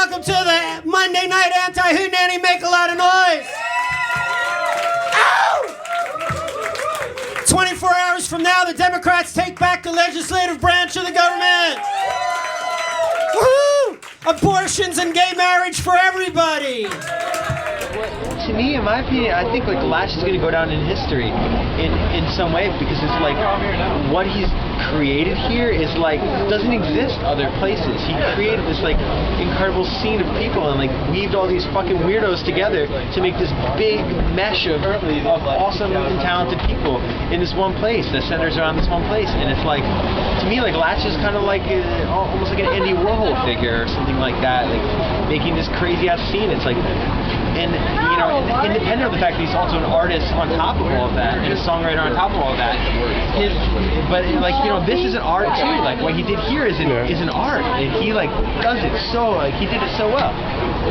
welcome to the Monday night Antihoot Nanny. Make a lot of noise. Ow! 24 hours from now, the Democrats take back the legislative branch of the government. Woohoo! Abortions and gay marriage for everybody. To me, in my opinion, I think like Lach is going to go down in history in some way, because it's like what he's created here is like doesn't exist other places. He created this like incredible scene of people and like weaved all these fucking weirdos together to make this big mesh of awesome and talented people in this one place that centers around this one place. And it's like, to me, like Lach is kind of like almost like an Andy Warhol figure or something like that, like making this crazy ass scene. It's like, and you know, independent of the fact that he's also an artist on top of all of that and a songwriter on top of all of that, but like, you know, this is an art too. Like what he did here is an art, and he like does it so like he did it so well.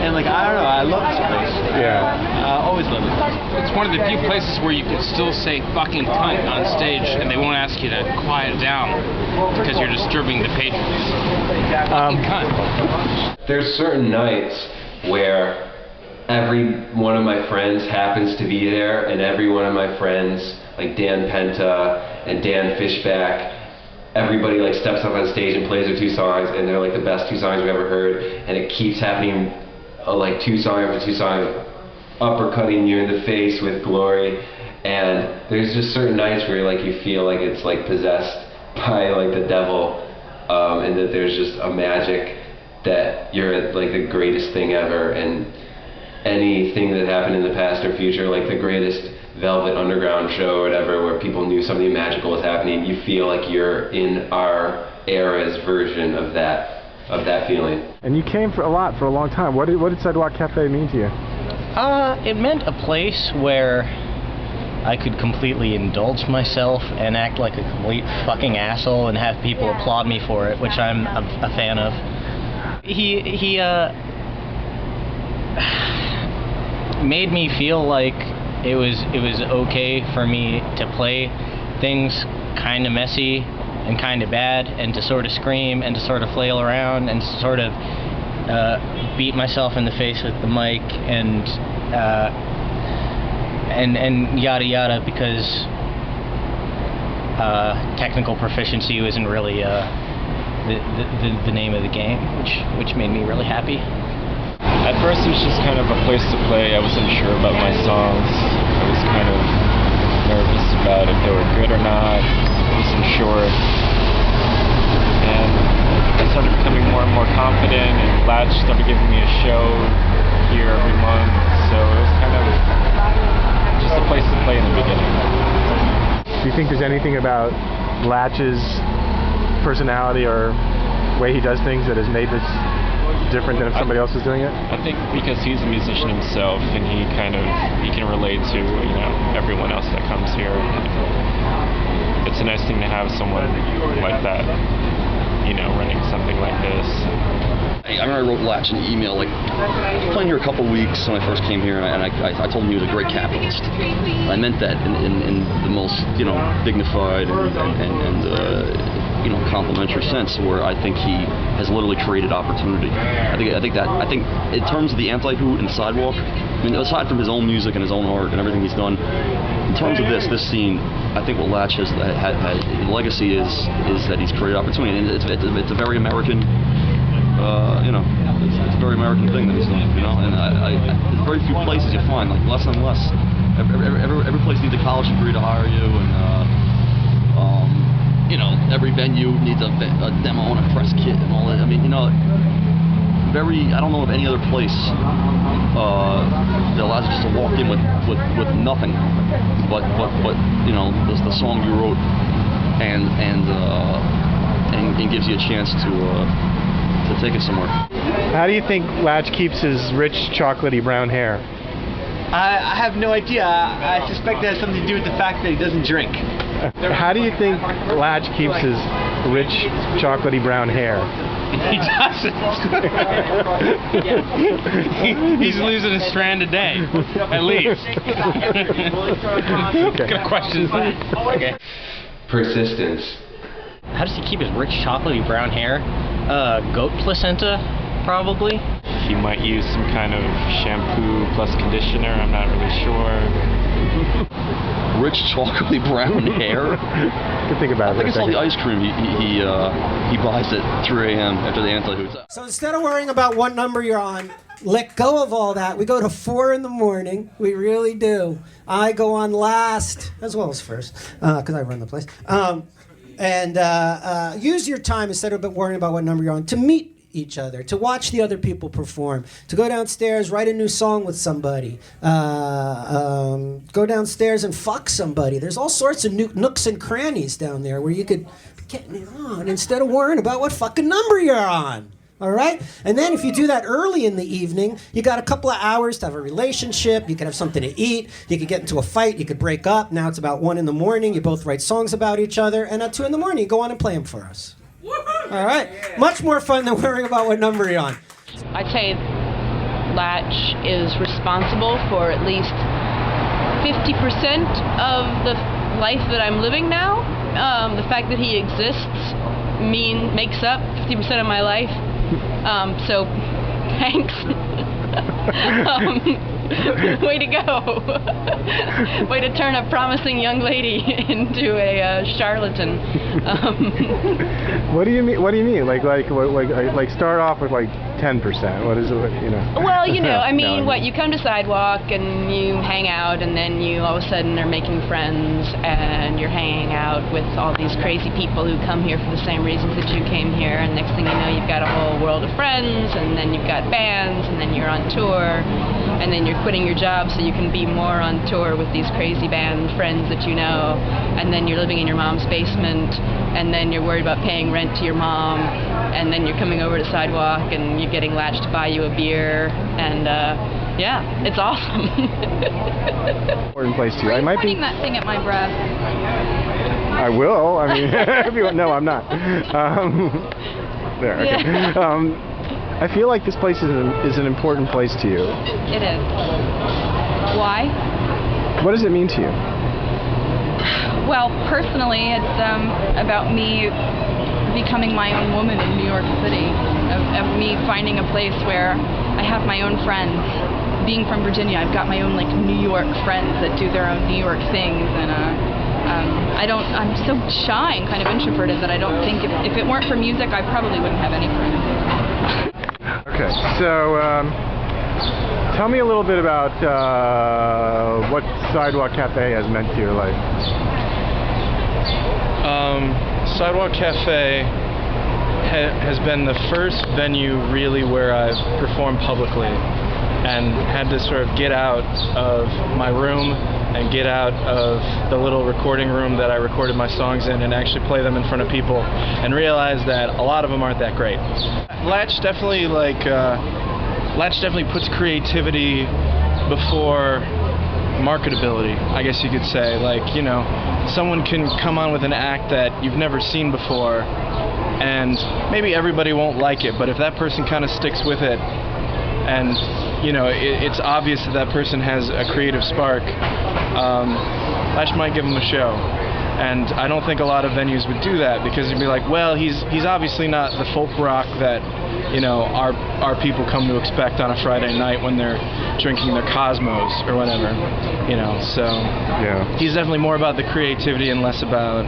And like I don't know, I love this place. Yeah, always love it. It's one of the few places where you can still say fucking cunt on stage and they won't ask you to quiet down because you're disturbing the patrons. Fucking cunt. There's certain nights where every one of my friends happens to be there, and every one of my friends, like Dan Penta and Dan Fishback, everybody like steps up on stage and plays their two songs, and they're like the best two songs we've ever heard, and it keeps happening like two song after two song, uppercutting you in the face with glory. And there's just certain nights where like you feel like it's like possessed by like the devil, and that there's just a magic that you're like the greatest thing ever, and anything that happened in the past or future, like the greatest Velvet Underground show or whatever, where people knew something magical was happening, you feel like you're in our era's version of that feeling. and you came for a long time. What did Sidewalk Cafe mean to you? It meant a place where I could completely indulge myself and act like a complete fucking asshole and have people applaud me for it, which I'm a fan of. He made me feel like it was okay for me to play things kind of messy and kind of bad, and to sort of scream and to sort of flail around and to sort of beat myself in the face with the mic and yada yada, because technical proficiency wasn't really the name of the game, which made me really happy. At first it was just kind of a place to play. I wasn't sure about my songs. I was kind of nervous about if they were good or not. I wasn't sure. And I started becoming more and more confident, and Lach started giving me a show here every month. So it was kind of just a place to play in the beginning. Do you think there's anything about Lach's personality or way he does things that has made this different than if somebody else was doing it? I think because he's a musician himself, and he can relate to, you know, everyone else that comes here. It's a nice thing to have someone like that, you know, running something like this. I remember I wrote Lach an email, like, I was playing here a couple weeks when I first came here, and I told him he was a great capitalist. I meant that in the most, you know, dignified and you know, complimentary sense, where I think he has literally created opportunity. I think in terms of the Antihoot and Sidewalk, I mean, aside from his own music and his own art and everything he's done, in terms of this scene, I think what Lach has had legacy is that he's created opportunity, and it's a very American, you know, it's a very American thing that he's done, you know. And there's very few places you find, like less and less. Every place needs a college degree to hire you, and you know, every venue needs a demo and a press kit and all that. I mean, you know, I don't know of any other place that allows you just to walk in with nothing but you know, the song you wrote, and gives you a chance to take it somewhere. How do you think Lach keeps his rich, chocolatey brown hair? I have no idea. I suspect that has something to do with the fact that he doesn't drink. How do you think Lach keeps his rich, chocolatey brown hair? He doesn't. He's losing a strand a day, at least. Good question. Okay. Persistence. How does he keep his rich chocolatey brown hair? Goat placenta, probably. he might use some kind of shampoo plus conditioner. I'm not really sure. Rich chocolatey brown hair. You can think about it. I think it's all the ice cream he buys at 3 a.m. after the Antihoot. So instead of worrying about what number you're on, let go of all that. We go to 4 in the morning. We really do. I go on last, as well as first, because I run the place. And use your time instead of worrying about what number you're on to meet each other, to watch the other people perform, to go downstairs, write a new song with somebody, go downstairs and fuck somebody. There's all sorts of nooks and crannies down there where you could get it on instead of worrying about what fucking number you're on. All right? And then if you do that early in the evening, you got a couple of hours to have a relationship. You could have something to eat. You could get into a fight. You could break up. Now it's about 1 in the morning. You both write songs about each other. And at 2 in the morning, you go on and play them for us. All right? Much more fun than worrying about what number you're on. I'd say Lach is responsible for at least 50% of the life that I'm living now. The fact that he exists makes up 50% of my life. So, thanks. Way to go. Way to turn a promising young lady into a charlatan. What do you mean? What do you mean? Like start off with like 10%. What is it? You know. Well, you know, I mean, No. what, you come to Sidewalk and you hang out, and then you all of a sudden are making friends, and you're hanging out with all these crazy people who come here for the same reasons that you came here, and next thing you know, you've got a whole world of friends, and then you've got bands, and then you're on tour, and then you're quitting your job so you can be more on tour with these crazy band friends that you know, and then you're living in your mom's basement, and then you're worried about paying rent to your mom, and then you're coming over to Sidewalk, and you're getting Lach to buy you a beer, and yeah, it's awesome. Important place to you. Are I you might pointing be. that thing at my breath? I will. I mean, if you want, no, I'm not. There. Okay. Yeah. I feel like this place is an important place to you. It is. Why? What does it mean to you? Well, personally, it's about me becoming my own woman in New York City, of me finding a place where I have my own friends. Being from Virginia, I've got my own like New York friends that do their own New York things, and I'm so shy and kind of introverted that I don't think if it weren't for music, I probably wouldn't have any friends. Okay, so tell me a little bit about what Sidewalk Cafe has meant to your life. Sidewalk Cafe has been the first venue really where I've performed publicly and had to sort of get out of my room and get out of the little recording room that I recorded my songs in and actually play them in front of people and realize that a lot of them aren't that great. Lach definitely puts creativity before marketability, I guess you could say. Like, you know, someone can come on with an act that you've never seen before, and maybe everybody won't like it, but if that person kind of sticks with it, and, you know, it's obvious that that person has a creative spark, Lach might give them a show. And I don't think a lot of venues would do that, because you'd be like, well, he's obviously not the folk rock that, you know, our people come to expect on a Friday night when they're drinking their Cosmos or whatever, you know. So yeah, he's definitely more about the creativity and less about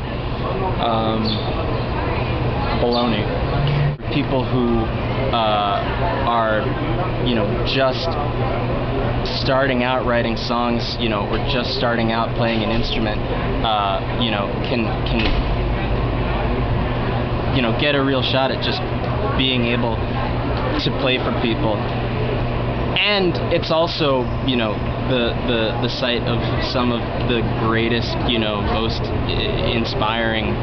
baloney. People who are, you know, just starting out writing songs, you know, or just starting out playing an instrument, you know, can you know, get a real shot at just being able to play for people. And it's also, you know, the site of some of the greatest, you know, most inspiring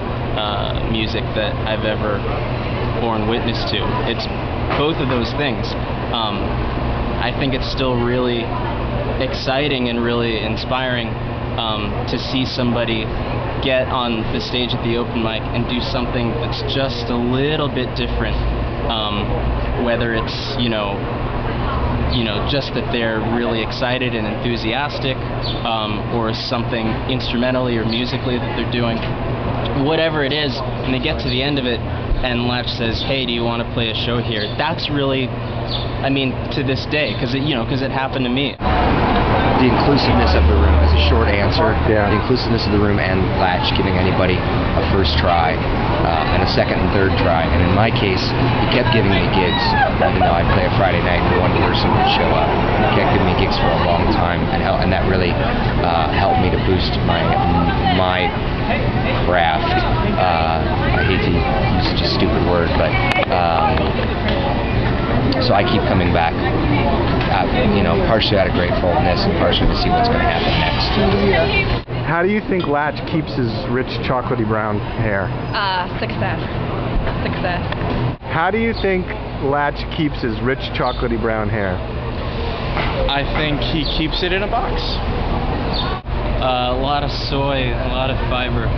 music that I've ever borne witness to. It's both of those things. I think it's still really exciting and really inspiring to see somebody get on the stage at the open mic and do something that's just a little bit different. Whether it's, you know, just that they're really excited and enthusiastic, or something instrumentally or musically that they're doing. Whatever it is, and they get to the end of it, and Lach says, "Hey, do you want to play a show here?" That's really, I mean, to this day, because it happened to me. The inclusiveness of the room is a short answer. Yeah. The inclusiveness of the room and Lach giving anybody a first try and a second and third try. And in my case, he kept giving me gigs, even though I'd play a Friday night and one person would show up. He kept giving me gigs for a long time, and that really helped me to boost my craft. I hate to use such a stupid word, but so I keep coming back. Partially out of gratefulness and partially to see what's going to happen next. How do you think Lach keeps his rich chocolatey brown hair? Success. How do you think Lach keeps his rich chocolatey brown hair? I think he keeps it in a box. A lot of soy, a lot of fiber.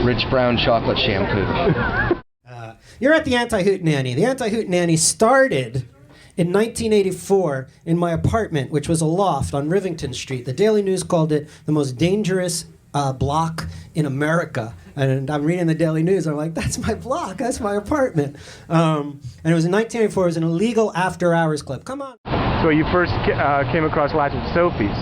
Rich brown chocolate shampoo. You're at the Antihoot Nanny. The Antihoot Nanny started in 1984 in my apartment, which was a loft on Rivington Street. The Daily News called it the most dangerous block in America. And I'm reading the Daily News, and I'm like, that's my block, that's my apartment. And it was in 1984, it was an illegal after-hours club. Come on. So you first came across Lach at Sophie's.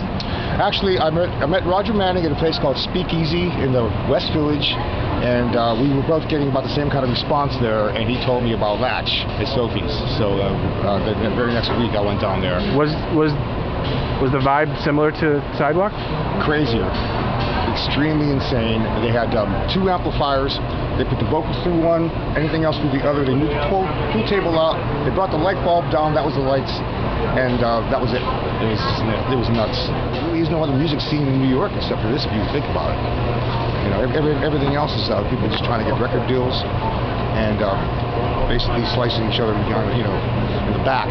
Actually, I met Roger Manning at a place called Speakeasy in the West Village, and we were both getting about the same kind of response there, and he told me about Lach at Sophie's. So the very next week I went down there. Was the vibe similar to Sidewalk? Crazier. Extremely insane. They had 2 amplifiers. They put the vocals through one, anything else through the other. They moved the pool table out. They brought the light bulb down. That was the lights, and that was it. It was nuts. There really is no other music scene in New York except for this, if you think about it. Everything else is people just trying to get record deals and basically slicing each other behind, in the back.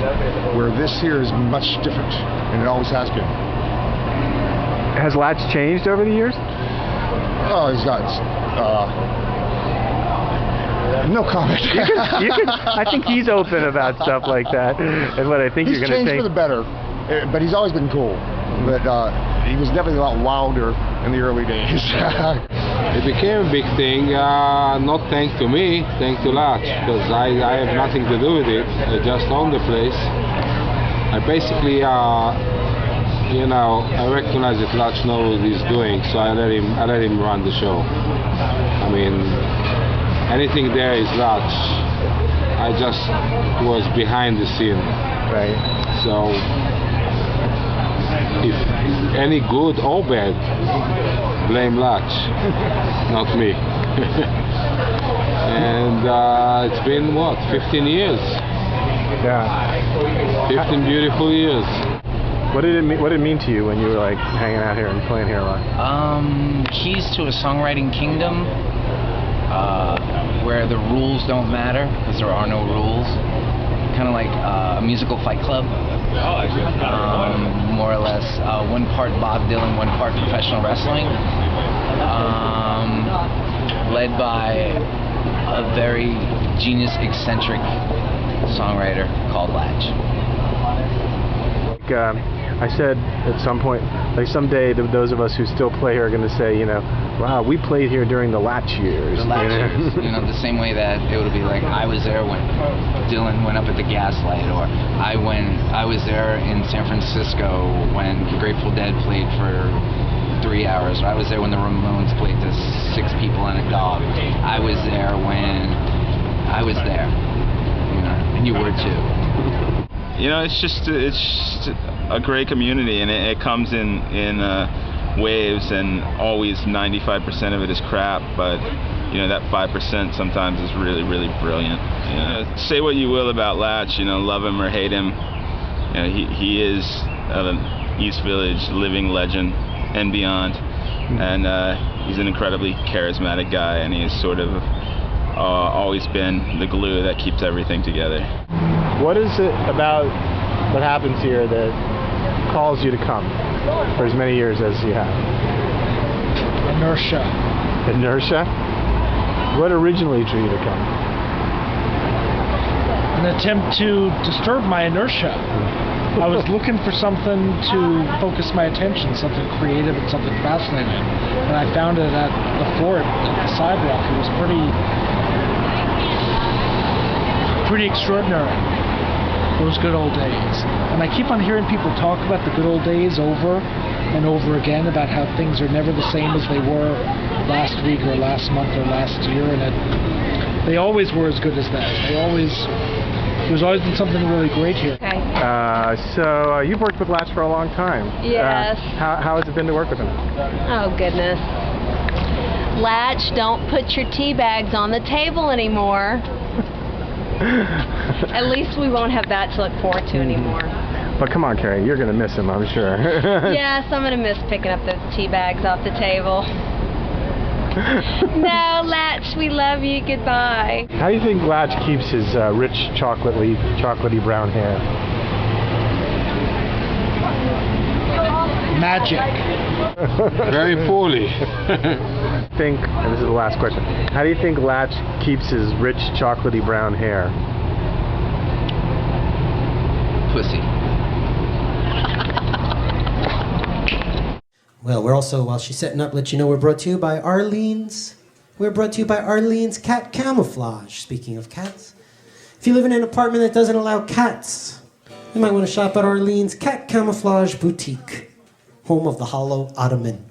Where this here is much different, and it always has been. Has Lach changed over the years? Oh, he's got no comment. I think he's open about stuff like that, and what I think he's you're going to changed for the better, but he's always been cool. But he was definitely a lot wilder in the early days. It became a big thing, not thanks to me, thanks to Lach, because I have nothing to do with it. I just own the place. I basically, I recognize that Lach knows what he's doing, so I let him run the show. I mean, anything there is Lach. I just was behind the scene. Right. So, if any good or bad, blame Lach, not me. And it's been, 15 years? Yeah. 15 beautiful years. What did it mean to you when you were like hanging out here and playing here a lot? Keys to a songwriting kingdom where the rules don't matter because there are no rules. Kind of like a musical Fight Club. More or less, 1 part Bob Dylan, 1 part professional wrestling. Led by a very genius, eccentric songwriter called Lach. I said at some point, like someday those of us who still play here are going to say, wow, we played here during the Lach years. The Lach years, the same way that it would be like I was there when Dylan went up at the Gaslight, or I was there in San Francisco when the Grateful Dead played for 3 hours, or I was there when the Ramones played to 6 people and a dog. I was there when I was there, and you were too. It's just a great community, and it comes in waves, and always 95% of it is crap, but that 5% sometimes is really, really brilliant. Say what you will about Lach, love him or hate him, he is an East Village living legend and beyond, and he's an incredibly charismatic guy, and he has sort of always been the glue that keeps everything together. What is it about what happens here that calls you to come for as many years as you have? Inertia. Inertia? What originally drew you to come? An attempt to disturb my inertia. I was looking for something to focus my attention, something creative and something fascinating. And I found it at the Fort, at the Sidewalk. It was pretty extraordinary. Those good old days. And I keep on hearing people talk about the good old days over and over again, about how things are never the same as they were last week or last month or last year, and they always were as good as that. There's always been something really great here. Okay. So you've worked with Lach for a long time. Yes. How has it been to work with him? Oh, goodness. Lach, don't put your tea bags on the table anymore. At least we won't have that to look forward to anymore. But come on, Carrie, you're going to miss him, I'm sure. Yes, I'm going to miss picking up those tea bags off the table. No, Lach, we love you. Goodbye. How do you think Lach keeps his rich chocolatey brown hair? Magic. Very poorly. And this is the last question. How do you think Lach keeps his rich chocolatey brown hair? Pussy. Well, we're also, while she's setting up, let you know we're brought to you by Arlene's. We're brought to you by Arlene's Cat Camouflage. Speaking of cats, if you live in an apartment that doesn't allow cats, you might want to shop at Arlene's Cat Camouflage Boutique, home of the hollow ottoman.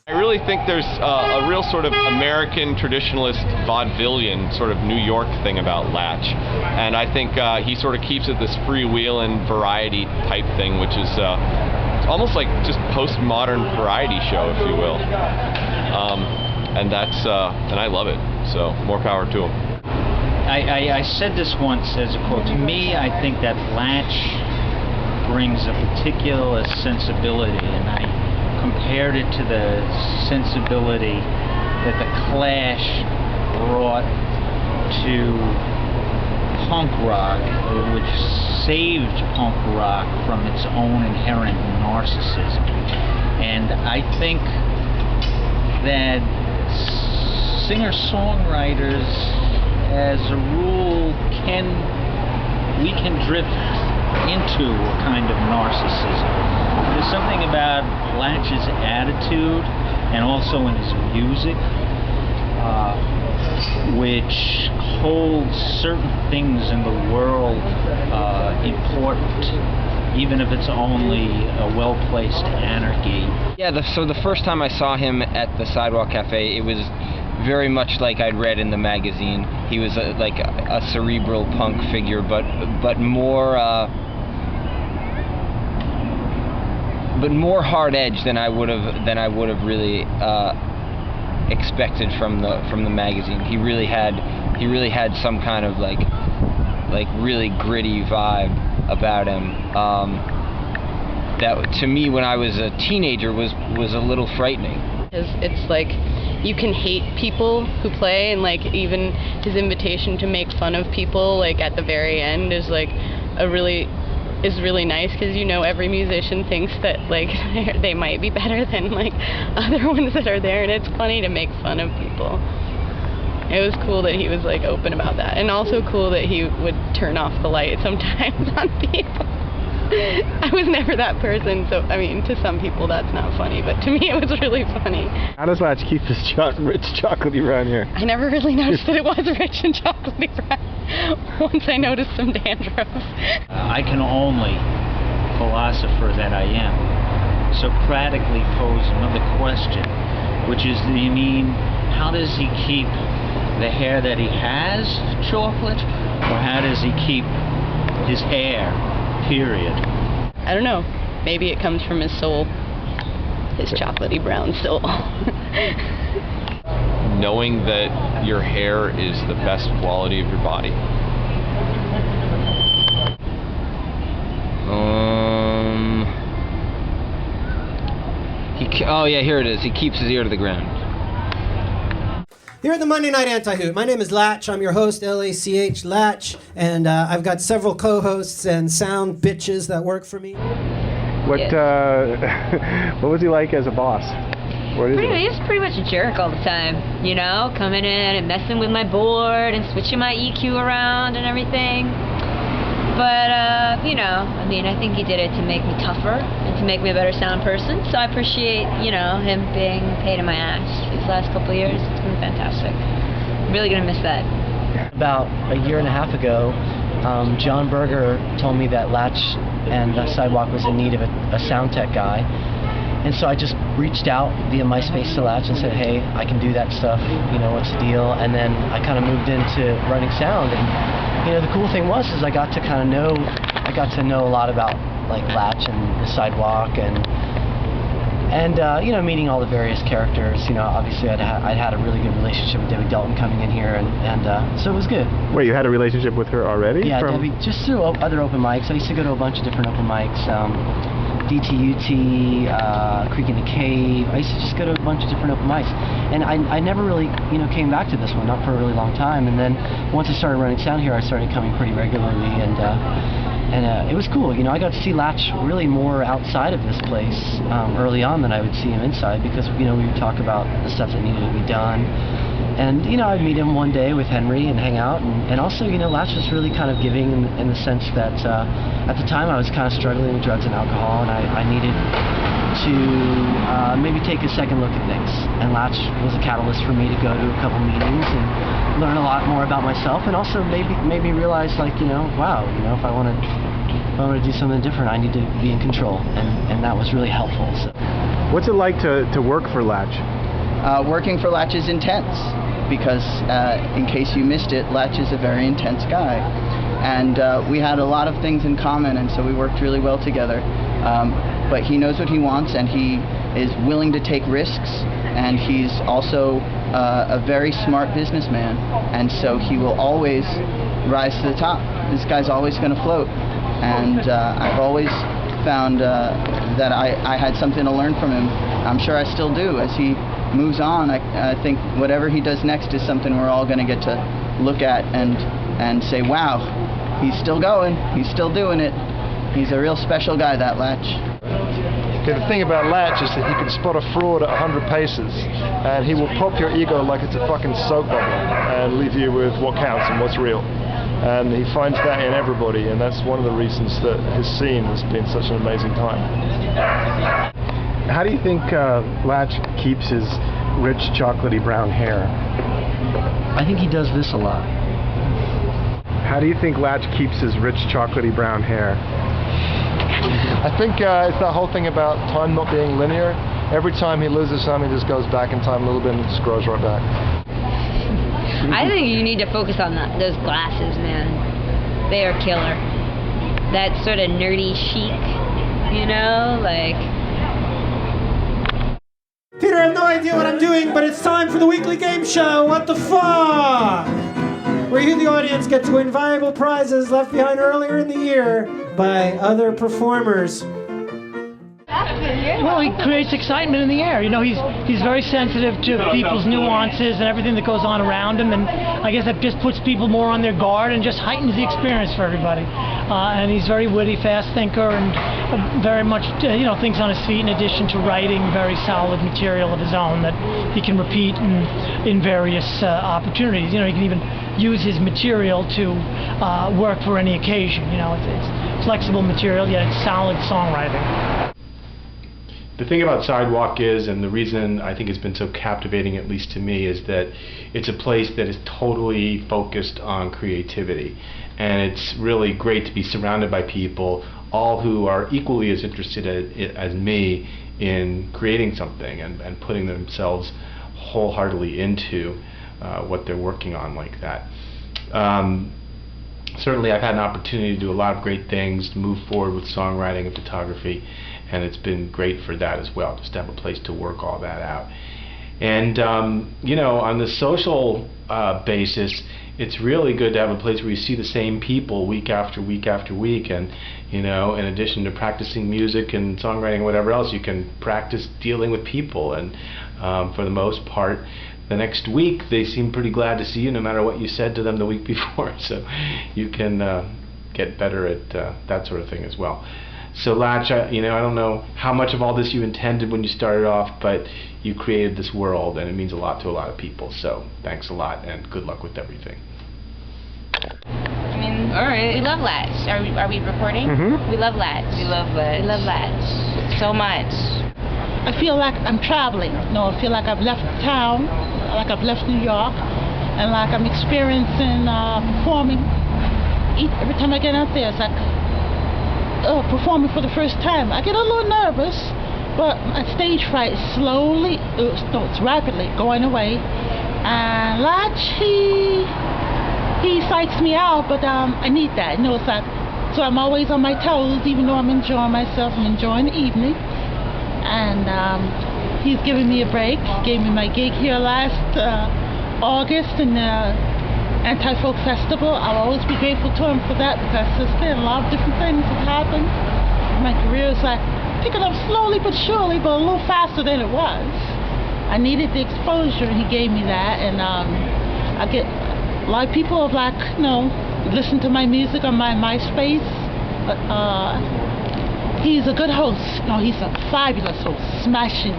I really think there's a real sort of American traditionalist vaudevillian sort of New York thing about Lach. And I think he sort of keeps it this freewheeling variety type thing, which is almost like just postmodern variety show, if you will. And I love it. So more power to him. I said this once as a quote. To me, I think that Lach brings a particular sensibility, and I compared it to the sensibility that the Clash brought to punk rock, which saved punk rock from its own inherent narcissism. And I think that singer-songwriters, as a rule, we can drift into a kind of narcissism. There's something about Lach's attitude and also in his music which holds certain things in the world important, even if it's only a well-placed anarchy. Yeah, so the first time I saw him at the Sidewalk Cafe, it was very much like I'd read in the magazine. He was like a cerebral punk figure, but more hard edge than I would have really expected from the magazine. He really had some kind of like really gritty vibe about him. That to me, when I was a teenager, was a little frightening. It's like you can hate people who play, and like even his invitation to make fun of people like at the very end is like really nice, because you know every musician thinks that like they might be better than like other ones that are there, and it's funny to make fun of people. It was cool that he was like open about that, and also cool that he would turn off the light sometimes on people. I was never that person, so I mean, to some people that's not funny, but to me it was really funny. How does Lach keep his rich chocolatey brown hair? I never really noticed that it was rich and chocolatey brown once I noticed some dandruff. I can only, philosopher that I am, Socratically pose another question, which is, do you mean, how does he keep the hair that he has chocolate, or how does he keep his hair, period? I don't know. Maybe it comes from his soul. His chocolatey brown soul. Knowing that your hair is the best quality of your body. Oh yeah, here it is. He keeps his ear to the ground. Here at the Monday Night Antihoot, my name is Lach. I'm your host, L-A-C-H, Lach, and I've got several co-hosts and sound bitches that work for me. What was he like as a boss? He's pretty much a jerk all the time, you know, coming in and messing with my board and switching my EQ around and everything. But, you know, I mean, I think he did it to make me tougher and to make me a better sound person. So I appreciate, you know, him being a pain in my ass these last couple of years. It's been fantastic. I'm really going to miss that. About a year and a half ago, John Berger told me that Lach and Sidewalk was in need of a sound tech guy. And so I just reached out via MySpace to Lach and said, hey, I can do that stuff, you know, what's the deal? And then I kind of moved into running sound. And, you know, the cool thing was I got to know a lot about, like, Lach and the Sidewalk and you know, meeting all the various characters. You know, obviously I'd had a really good relationship with Debbie Dalton coming in here, and so it was good. Wait, you had a relationship with her already? Yeah, Debbie, just through other open mics. I used to go to a bunch of different open mics. DTUT, Creek in the Cave. I used to just go to a bunch of different open mics, and I never really, you know, came back to this one, not for a really long time. And then once I started running sound here, I started coming pretty regularly, and it was cool. You know, I got to see Lach really more outside of this place early on than I would see him inside, because, you know, we would talk about the stuff that needed to be done. And, you know, I'd meet him one day with Henry and hang out, and also, you know, Lach was really kind of giving in the sense that at the time I was kind of struggling with drugs and alcohol, and I needed to maybe take a second look at things. And Lach was a catalyst for me to go to a couple meetings and learn a lot more about myself, and also made me realize, like, you know, wow, you know, if I want to do something different, I need to be in control, and that was really helpful. So. What's it like to work for Lach? Working for Lach is intense, because in case you missed it, Lach is a very intense guy. And we had a lot of things in common, and so we worked really well together. But he knows what he wants, and he is willing to take risks, and he's also a very smart businessman, and so he will always rise to the top. This guy's always going to float, and I've always found that I had something to learn from him. I'm sure I still do. As he moves on, I think whatever he does next is something we're all going to get to look at and say, wow, he's still going, he's still doing it. He's a real special guy, that Lach. Okay, the thing about Lach is that he can spot a fraud at 100 paces, and he will pop your ego like it's a fucking soap bubble and leave you with what counts and what's real. And he finds that in everybody, and that's one of the reasons that his scene has been such an amazing time. How do you think Lach keeps his rich, chocolatey brown hair? I think he does this a lot. How do you think Lach keeps his rich, chocolatey brown hair? I think it's that whole thing about time not being linear. Every time he loses some, he just goes back in time a little bit and just grows right back. I think you need to focus on those glasses, man. They are killer. That sort of nerdy chic, you know, like... Peter, I have no idea what I'm doing, but it's time for the weekly game show, What the Fuck? Where you, the audience, get to win valuable prizes left behind earlier in the year by other performers. Well, he creates excitement in the air. You know, he's very sensitive to people's nuances and everything that goes on around him, and I guess that just puts people more on their guard and just heightens the experience for everybody. And he's very witty, fast thinker, and very much, you know, thinks on his feet, in addition to writing very solid material of his own that he can repeat in various opportunities. You know, he can even use his material to work for any occasion. You know, it's flexible material, yet it's solid songwriting. The thing about Sidewalk is, and the reason I think it's been so captivating, at least to me, is that it's a place that is totally focused on creativity. And it's really great to be surrounded by people, all who are equally as interested as me in creating something and putting themselves wholeheartedly into what they're working on like that. Certainly I've had an opportunity to do a lot of great things, to move forward with songwriting and photography, and it's been great for that as well, just to have a place to work all that out. And you know, on the social basis, it's really good to have a place where you see the same people week after week after week, and you know, in addition to practicing music and songwriting and whatever else, you can practice dealing with people, and for the most part, the next week they seem pretty glad to see you no matter what you said to them the week before, so you can get better at that sort of thing as well. So Lach, you know, I don't know how much of all this you intended when you started off, but you created this world, and it means a lot to a lot of people. So thanks a lot, and good luck with everything. I mean, mean, All right. we love Latch. Are we recording? Mhm. We love Latch. We love Latch. We love Latch so much. I feel like I'm traveling. No, I feel like I've left town, like I've left New York, and like I'm experiencing performing. Every time I get out there, it's like performing for the first time. I get a little nervous, but my stage fright is slowly, it's rapidly going away. And Lach, he psychs me out, but I need that. You know, it's like, so I'm always on my toes, even though I'm enjoying myself. I'm enjoying the evening. And he's giving me a break. He gave me my gig here last August in the Antifolk Festival. I'll always be grateful to him for that, because there's been a lot of different things have happened. My career is like picking up slowly but surely, but a little faster than it was. I needed the exposure, and he gave me that. And I get a lot of people have like, you know, listen to my music on my MySpace. He's a good host. No, he's a fabulous host, smashing.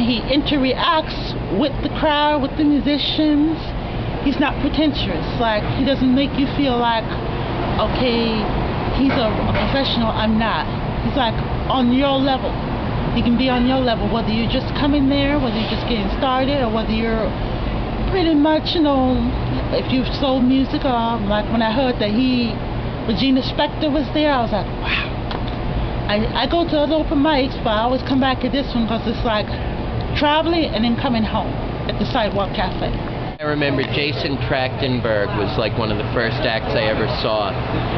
He interacts with the crowd, with the musicians. He's not pretentious. Like, he doesn't make you feel like, okay, he's a professional, I'm not. He's like on your level. He can be on your level, whether you're just coming there, whether you're just getting started, or whether you're pretty much, you know, if you've sold music, or like when I heard that Regina Spektor was there, I was like, wow. I go to other open mics, but I always come back to this one because it's like traveling and then coming home at the Sidewalk Cafe. I remember Jason Trachtenberg was like one of the first acts I ever saw,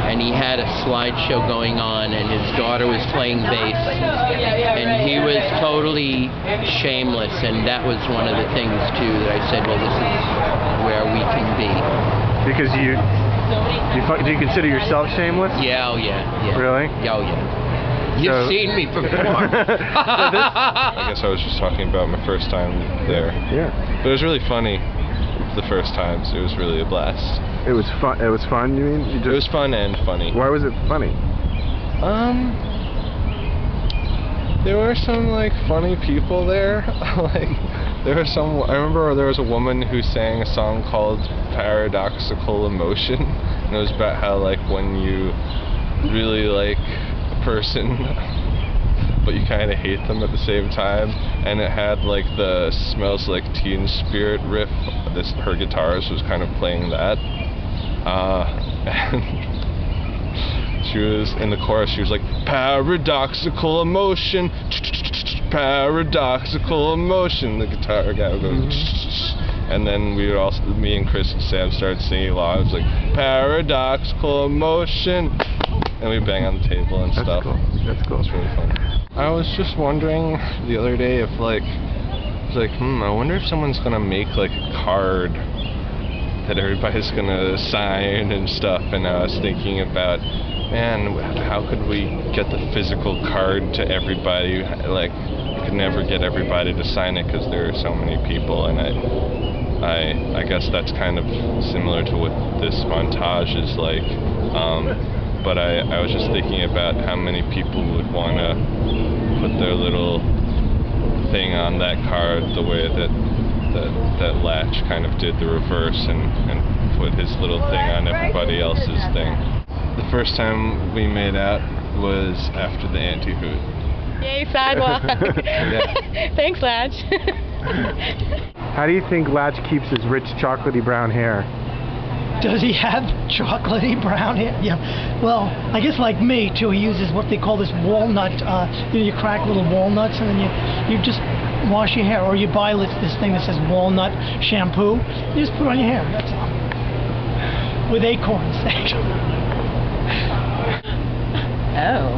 and he had a slideshow going on, and his daughter was playing bass, and he was totally shameless, and that was one of the things too that I said, well, this is where we can be. Because do you consider yourself shameless? Yeah, oh yeah. Really? Oh yeah. You've seen me perform. I guess I was just talking about my first time there. Yeah. But it was really funny the first times. It was really a blast. It was fun. It was fun, you mean? It was fun and funny. Why was it funny? There were some like funny people there. Like there were some. I remember there was a woman who sang a song called "Paradoxical Emotion," and it was about how like when you really like a person, but you kind of hate them at the same time, and it had like the "Smells Like Teen Spirit" riff. Her guitarist was kind of playing that, and she was in the chorus. She was like, "Paradoxical emotion, paradoxical emotion." The guitar guy would go, and then we would also, me and Chris and Sam started singing along. It was like, "Paradoxical emotion," and we bang on the table and stuff. Cool. That's cool. It's really fun. I was just wondering the other day if like, I was like, I wonder if someone's gonna make like a card that everybody's gonna sign and stuff. And I was thinking about, man, how could we get the physical card to everybody? Like, you could never get everybody to sign it because there are so many people, and I guess that's kind of similar to what this montage is like. But I was just thinking about how many people would want to put their little thing on that card the way that Lach kind of did the reverse and put his little thing on everybody else's thing. The first time we made out was after the Antihoot. Yay, Sidewalk. Yeah. Thanks, Lach. How do you think Lach keeps his rich chocolatey brown hair? Does he have chocolatey brown hair? Yeah. Well, I guess like me too. He uses what they call this walnut. You crack little walnuts and then you just wash your hair, or you buy this thing that says walnut shampoo. You just put it on your hair. That's all. With acorns. Oh,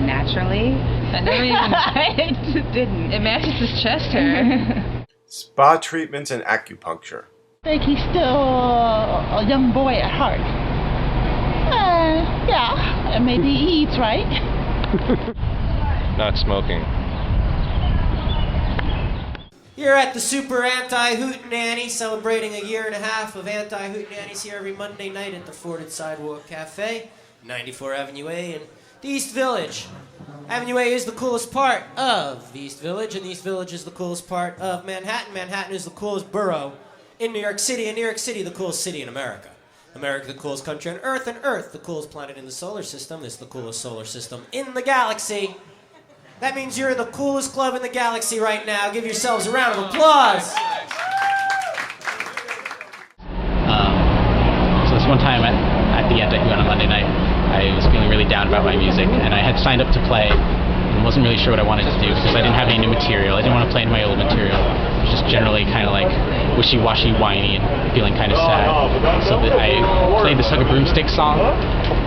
naturally. I never even. It didn't. It matches his chest hair. Spa treatments and acupuncture. I think he's still a young boy at heart. Yeah, and maybe he eats right. Not smoking. Here at the Super Anti-Hoot Nanny, celebrating a year and a half of Anti-Hoot Nannies here every Monday night at the Forded Sidewalk Cafe, 94 Avenue A in the East Village. Avenue A is the coolest part of the East Village, and the East Village is the coolest part of Manhattan. Manhattan is the coolest borough in New York City, and New York City the coolest city in America. America, the coolest country on Earth, and Earth, the coolest planet in the solar system. This is the coolest solar system in the galaxy. That means you're the coolest club in the galaxy right now. Give yourselves a round of applause. So this one time at the Antihoot on a Monday night, I was feeling really down about my music, and I had signed up to play and wasn't really sure what I wanted to do because I didn't have any new material. I didn't want to play in my old material. I was just generally kind of like wishy-washy, whiny, and feeling kind of sad. So I played this Hug a Broomstick song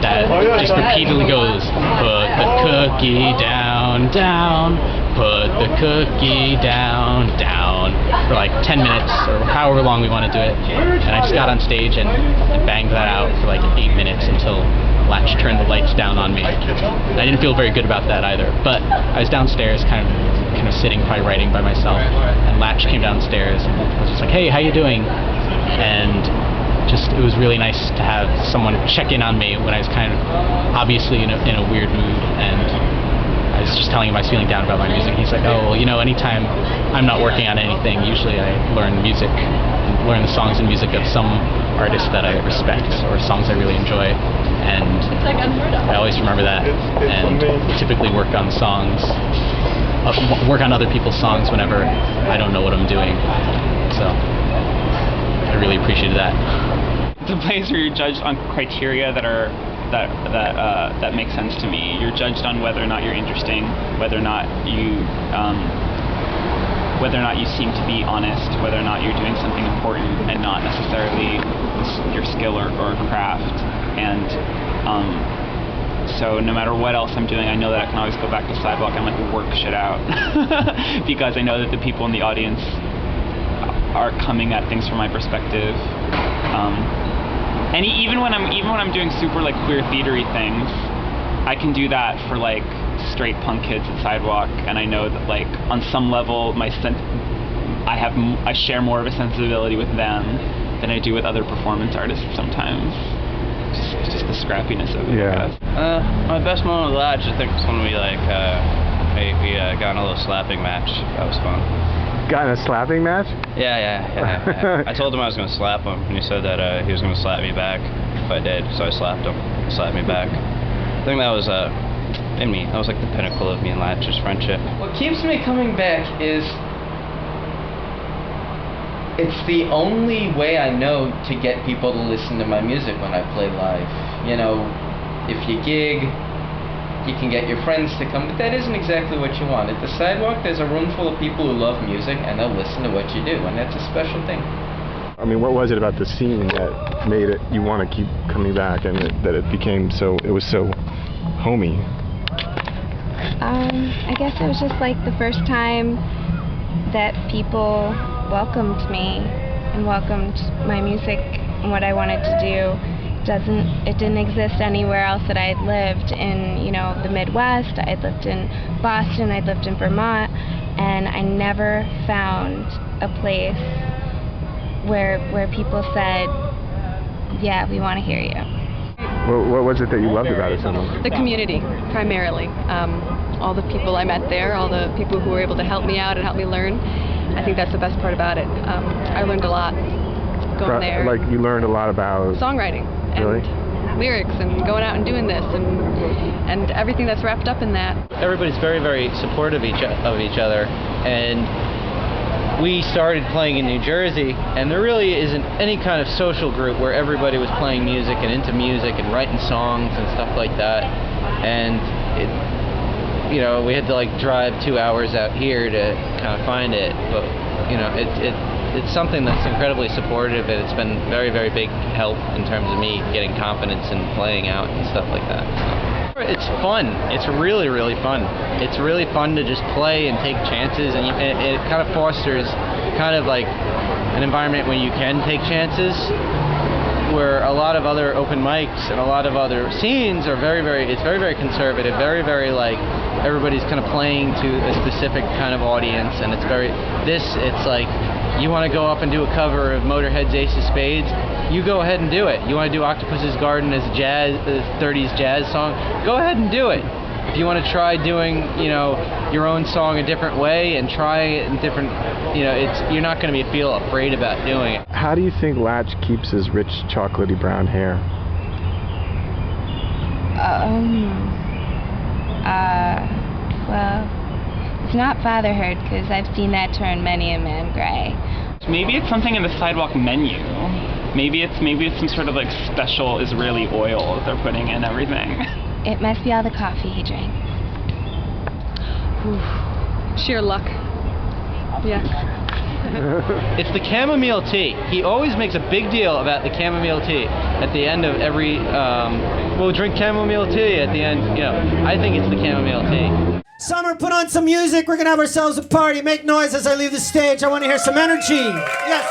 that just repeatedly goes, put the cookie down, down, put the cookie down, down, for like 10 minutes or however long we want to do it. And I just got on stage and banged that out for like 8 minutes until Lach turned the lights down on me. I didn't feel very good about that either, but I was downstairs kind of sitting, probably writing by myself, and Lach came downstairs and was just like, hey, how you doing? And just, it was really nice to have someone check in on me when I was kind of obviously in a weird mood, and I was just telling him I was feeling down about my music. He's like, oh, well, you know, anytime I'm not working on anything, usually I learn music and learn the songs and music of some artist that I respect or songs I really enjoy. And I always remember that, and typically work on songs, work on other people's songs whenever I don't know what I'm doing. So I really appreciated that. It's a place where you're judged on criteria that make sense to me. You're judged on whether or not you're interesting, whether or not you seem to be honest, whether or not you're doing something important and not necessarily your skill or craft. And so no matter what else I'm doing, I know that I can always go back to Sidewalk and work shit out because I know that the people in the audience are coming at things from my perspective. And even when I'm doing super like queer theatery things, I can do that for like straight punk kids at Sidewalk, and I know that like on some level I share more of a sensibility with them than I do with other performance artists sometimes. Just the scrappiness of it. Yeah. My best moment with Lach, I think, was when we got in a little slapping match. That was fun. Got in a slapping match? Yeah. I told him I was going to slap him, and he said that he was going to slap me back if I did, so I slapped him. He slapped me back. I think that was in me. That was like the pinnacle of me and Lach's friendship. What keeps me coming back is it's the only way I know to get people to listen to my music when I play live. You know, if you gig, you can get your friends to come, but that isn't exactly what you want. At the Sidewalk, there's a room full of people who love music, and they'll listen to what you do, and that's a special thing. I mean, what was it about the scene that made it you want to keep coming back, and that it became so, it was so homey? I guess it was just like the first time that people welcomed me and welcomed my music and what I wanted to do. It didn't exist anywhere else that I'd lived in, you know, the Midwest. I'd lived in Boston, I'd lived in Vermont, and I never found a place where people said, yeah, we want to hear you. What was it that you loved about it so much? The community, primarily. All the people I met there, all the people who were able to help me out and help me learn. I think that's the best part about it. I learned a lot going there. Like you learned a lot about songwriting and lyrics and going out and doing this and everything that's wrapped up in that. Everybody's very, very supportive of each other, and we started playing in New Jersey, and there really isn't any kind of social group where everybody was playing music and into music and writing songs and stuff like that. And it, you know, we had to like drive 2 hours out here to kind of find it, but you know, it's something that's incredibly supportive, and it's been very, very big help in terms of me getting confidence in playing out and stuff like that. So it's fun. It's really, really fun. It's really fun to just play and take chances, and it kind of fosters kind of like an environment where you can take chances, where a lot of other open mics and a lot of other scenes are very, very conservative, very, very like everybody's kind of playing to a specific kind of audience, and it's like you want to go up and do a cover of Motorhead's Ace of Spades, you go ahead and do it. You want to do Octopus's Garden as a 30s jazz song, go ahead and do it. if you want to try doing, your own song a different way and try it in different, you're not going to feel afraid about doing it. How do you think Lach keeps his rich chocolatey brown hair? Well, it's not fatherhood, because I've seen that turn many a man gray. Maybe it's something in the Sidewalk menu. Maybe it's some sort of like special Israeli oil that they're putting in everything. It must be all the coffee he drank. Sheer luck. Yeah. It's the chamomile tea. He always makes a big deal about the chamomile tea at the end of every, we'll drink chamomile tea at the end, I think it's the chamomile tea. Summer, put on some music. We're going to have ourselves a party. Make noise as I leave the stage. I want to hear some energy. Yes.